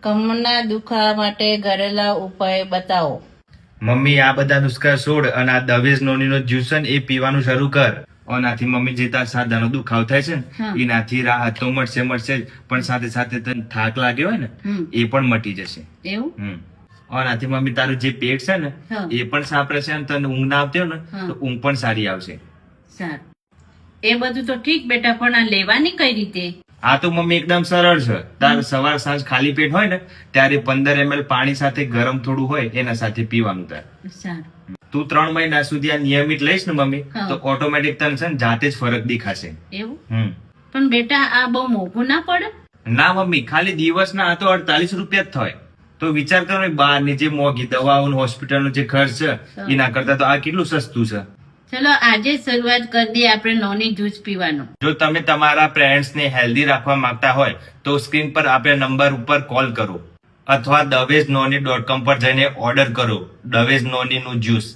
કમરના દુખાવા માટે ઘરેલા ઉપાય બતાવો. મમ્મી આ બધા નુસ્ખા છોડ અને આ દવેજ નોનીનો જ્યુસ છે ને એ પીવાનું શરૂ કર. ઓનાથી મમ્મી જે તાર સાદાનો દુખાવ થાય છે હા. ને એનાથી રાહત તો મળશે જ, પણ સાથે સાથે તને થાક લાગ્યો હોય ને એ પણ મટી જશે. એવું? ઓનાથી મમ્મી તારું જે પેટ છે ને હા. એ પણ સાફ રહેશે અને તને ઊંઘ ના આવતી હોય ને હા. તો ઊંઘ પણ સારી આવશે. સારું. એ બધું તો ઠીક બેટા, પણ આ લેવાની કઈ રીતે? આ તો મમ્મી એકદમ સરળ છે. તાર સવાર સાંજ ખાલી પેટ હોય ને ત્યારે 15 ml પાણી સાથે ગરમ થોડું હોય એના સાથે પીવાનું. તાર સારું. તું 3 મહિના સુધી આ નિયમિત લઈશ ને મમ્મી હા. તો ઓટોમેટિક તને છે ને જાતે જ ફરક દેખાશે. એવું? પણ બેટા આ બહુ મોંઘું ના પડે? ના મમ્મી, ખાલી દિવસના આ તો 48 રૂપિયા જ થાય. તો વિચાર કરો ને, બહારની જે મોંઘી દવાઓ હોસ્પિટલનો જે ખર્ચ છે એના કરતા તો આ કેટલું સસ્તું છે. ચલો આજે શરૂઆત કરી દઈએ આપણે નોની જ્યુસ પીવાનું. જો તમે તમારા પેરેન્ટ્સને હેલ્ધી રાખવા માંગતા હોય તો સ્ક્રીન પર આપેલા નંબર ઉપર કોલ કરો અથવા dhavejnoni.com પર જઈને ઓર્ડર કરો દવેજ નોનીનું જ્યુસ.